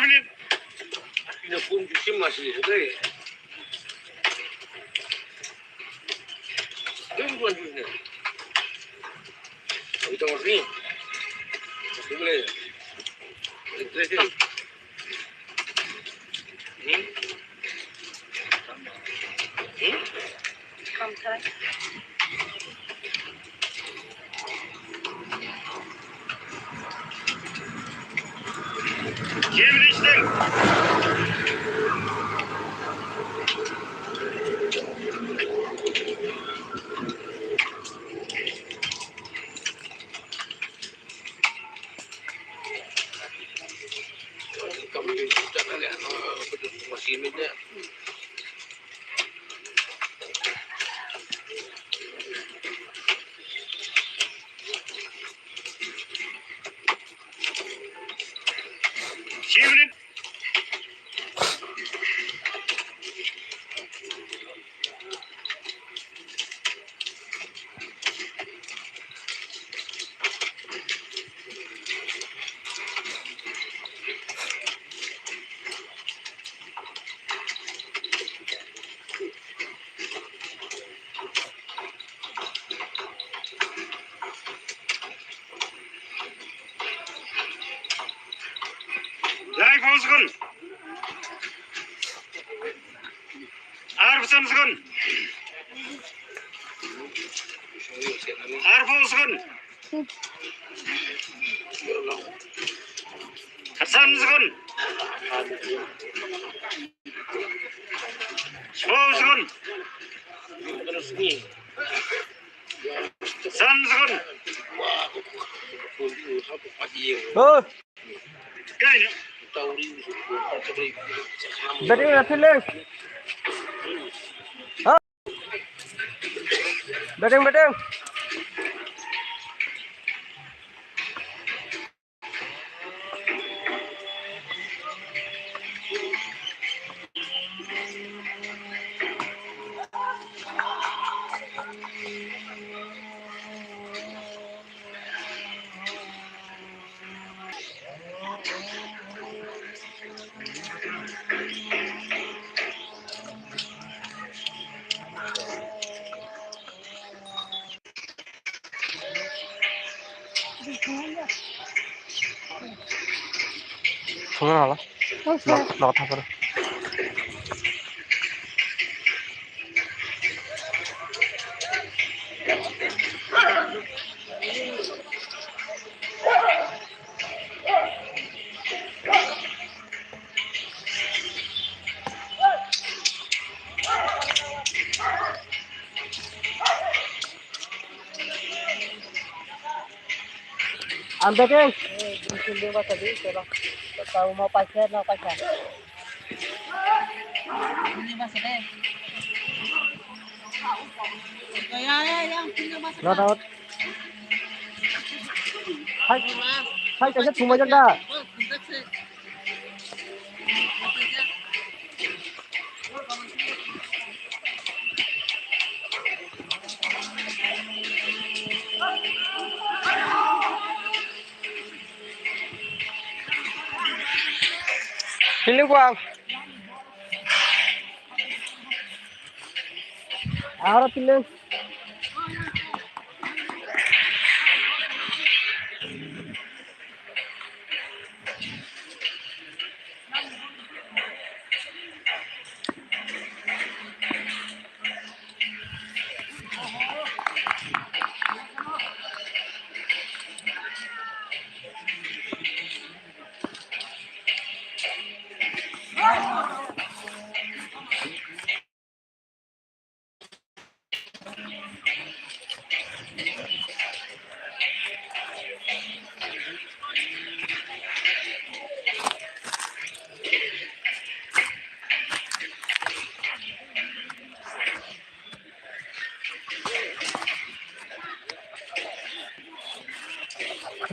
menit. Pinapun musim masih juga ya. Itu bukan dunia. Itu ngerti. Boleh ya. Itu. Kamsai. Çeviriştim. Kami kita kalian masih ini. Çevirin. Live olsun. Arif olsun. Arif olsun. Hasan olsun. Olsun. Hasan olsun. Oh. Gel. Batting là thiên lên. Batting. Xuống nào lắm. Nó thật rồi. Ambil deh. Mungkin dia baca di coba. Tahu mau pacar. Ini masih deh. Ya, yang punya masih. Nah. Hai cái chúng mày chân ra. Pilih Quang. Ahora pilih.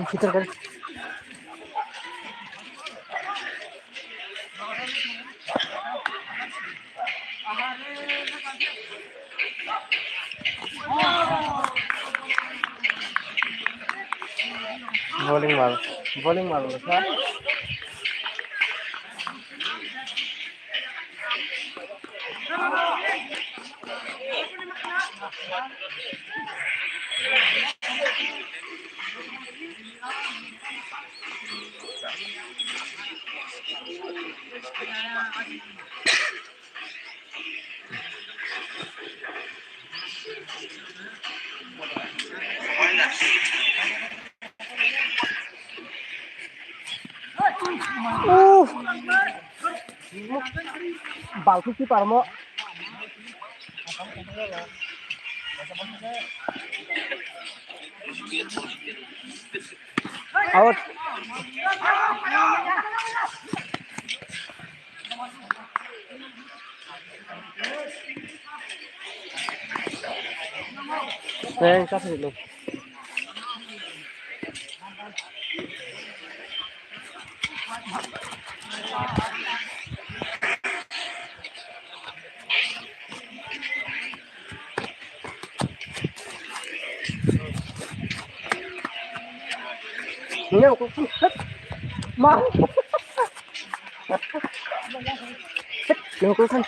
Kita kan. bowling maru sa. Balku ki parmo. Out. Saya kasih dulu. Ini aku mau. Ini aku kan.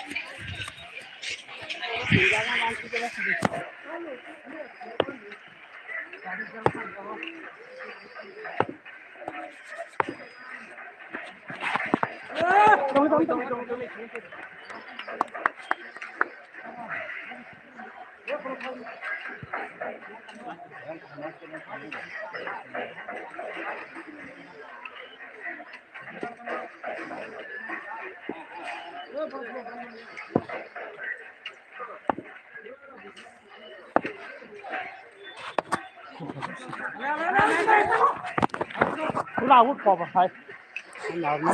Udah aku kau pasai.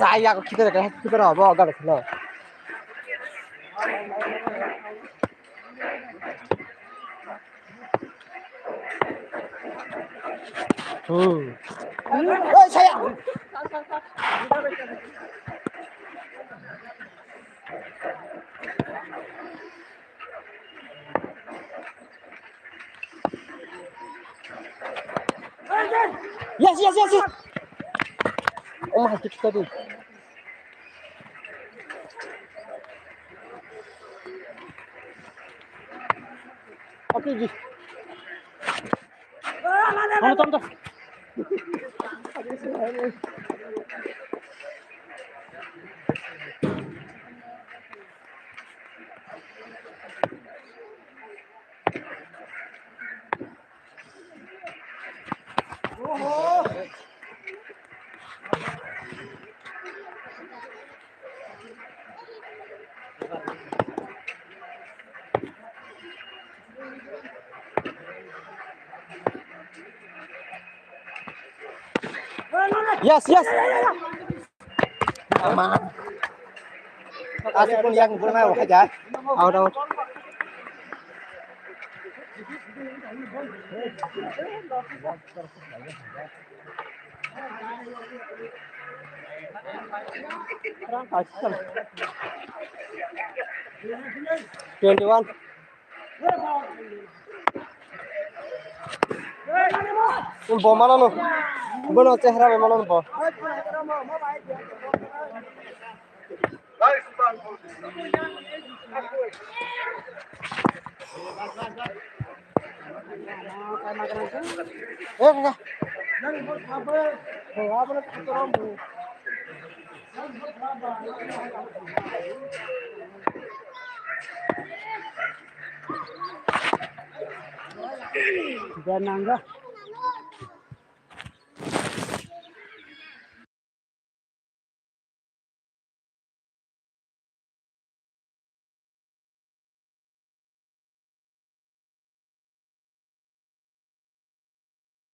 Saya kita apa agak kesel. Saya. Yes. Oh my God, tadi. Oke, Ji. Tunggu. Yes. Aman. Asik pun yang guna aja. Out. Asal. 21. Bom mana no? Bono chehra me mana no bom. Jangan